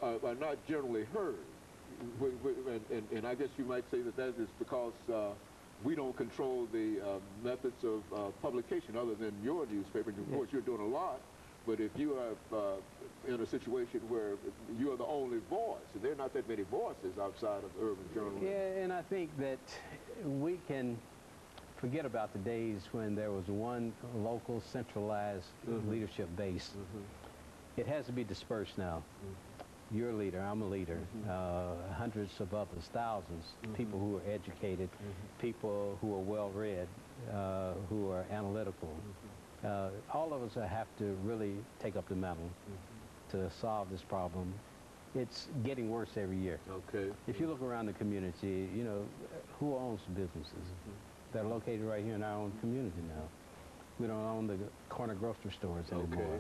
are not generally heard. And I guess you might say that that is because we don't control the methods of publication other than your newspaper. And of course, you're doing a lot. But if you are in a situation where you're the only voice, and there are not that many voices outside of urban journalism. Yeah, and I think that we can forget about the days when there was one local, centralized leadership base. It has to be dispersed now. You're a leader, I'm a leader, hundreds of others, thousands, people who are educated, people who are well-read, who are analytical. All of us have to really take up the mantle to solve this problem. It's getting worse every year. Okay. If you look around the community, you know, who owns the businesses? They're located right here in our own community now. We don't own the corner grocery stores anymore.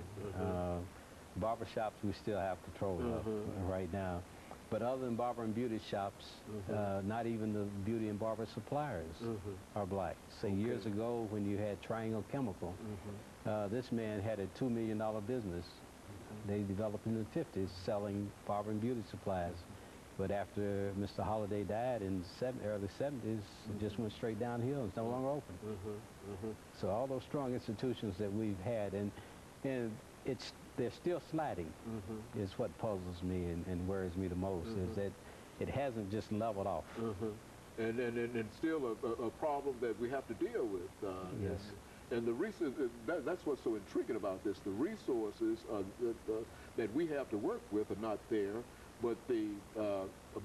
Barbershops we still have control of right now. But other than barber and beauty shops, not even the beauty and barber suppliers are black. Say years ago when you had Triangle Chemical, this man had a $2 million business. They developed in the 50s selling barber and beauty supplies. But after Mr. Holliday died in the early 70s, it just went straight downhill. It's no longer open. So all those strong institutions that we've had, and they're still sliding, is what puzzles me and worries me the most, is that it hasn't just leveled off. And still a problem that we have to deal with. Yes. And the that's what's so intriguing about this. The resources that we have to work with are not there, but the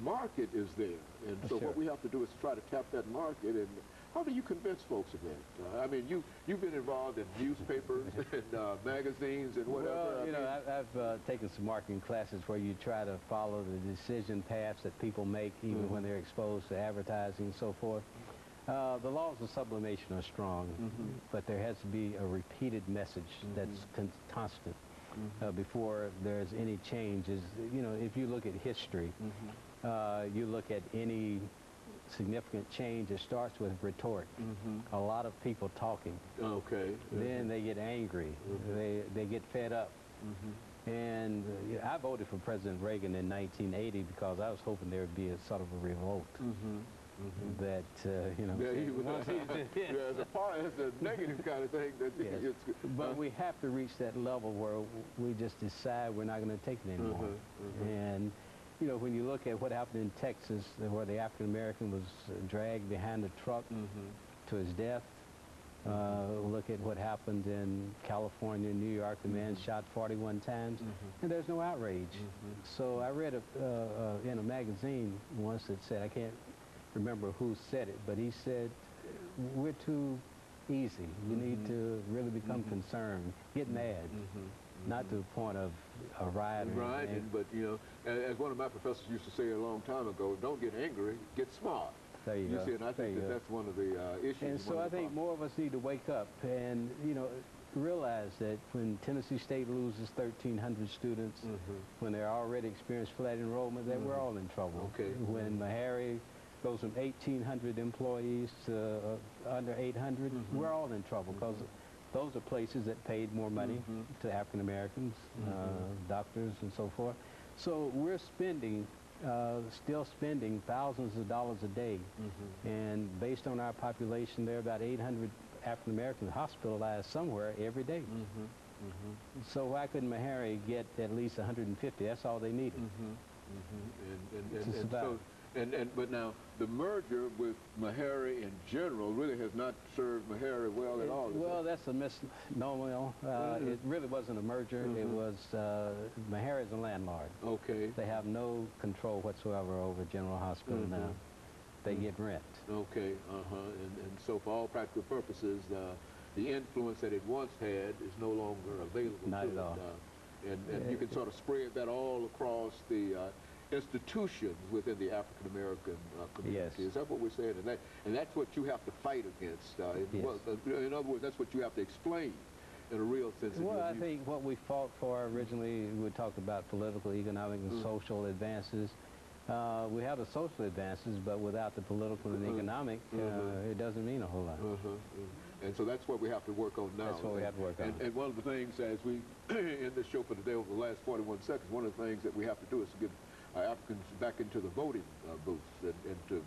market is there. And so what we have to do is try to tap that market. And how do you convince folks of that? I mean, you've been involved in newspapers and magazines and whatever. Well, you know, I've taken some marketing classes where you try to follow the decision paths that people make, even when they're exposed to advertising and so forth. The laws of sublimation are strong, but there has to be a repeated message that's constant before there's any changes. You know, if you look at history, you look at any significant change, it starts with rhetoric. A lot of people talking. Then they get angry. They get fed up. And I voted for President Reagan in 1980 because I was hoping there would be a sort of a revolt. That, you know, as a negative kind of thing. But we have to reach that level where we just decide we're not going to take it anymore. And, you know, when you look at what happened in Texas, where the African-American was dragged behind a truck to his death, look at what happened in California, New York, the man shot 41 times, and there's no outrage. So I read in a magazine once that said, I can't remember who said it, but he said, we're too easy. We need to really become concerned, get mad, not to the point of a riot. But, you know, as one of my professors used to say a long time ago, don't get angry, get smart. There you go. See, and I think that's one of the issues. And so I think more of us need to wake up and, you know, realize that when Tennessee State loses 1,300 students, when they're already experienced flat enrollment, that we're all in trouble. When Meharry goes from 1,800 employees to under 800, we're all in trouble because those are places that paid more money to African Americans, doctors and so forth. So we're spending, still spending thousands of dollars a day. And based on our population, there are about 800 African Americans hospitalized somewhere every day. So why couldn't Meharry get at least 150? That's all they needed to survive. But now, the merger with Meharry in general really has not served Meharry well at all. Well, that's a misnomer. It really wasn't a merger. It was, Meharry's a landlord. They have no control whatsoever over General Hospital now. They get rent. And so for all practical purposes, the influence that it once had is no longer available. Not at all. And you can sort of spread that all across the institutions within the African American community. Is that what we're saying? And that's what you have to fight against. In other words, that's what you have to explain in a real sense. Well, I think what we fought for originally, we talked about political, economic, and social advances. We have the social advances, but without the political and economic, it doesn't mean a whole lot. And so that's what we have to work on now. That's what we have to work on. And one of the things, as we end this show for today over the last 41 seconds, one of the things that we have to do is to get Africans back into the voting booths and to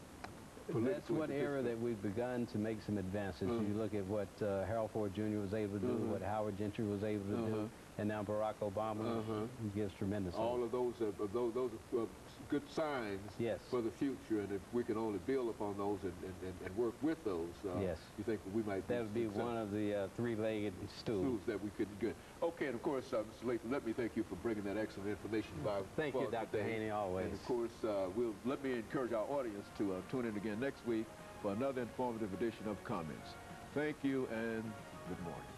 that's one area that we've begun to make some advances. You look at what Harold Ford Jr. was able to do, what Howard Gentry was able to do, and now Barack Obama gives tremendous hope. All of those are good signs for the future, and if we can only build upon those and work with those, you think we might that would be one of the three-legged stools that we could get. Okay, and of course, Mr. Latham, let me thank you for bringing that excellent information by. Thank you, Dr. Haney, always. And of course, let me encourage our audience to tune in again next week for another informative edition of Comments. Thank you and good morning.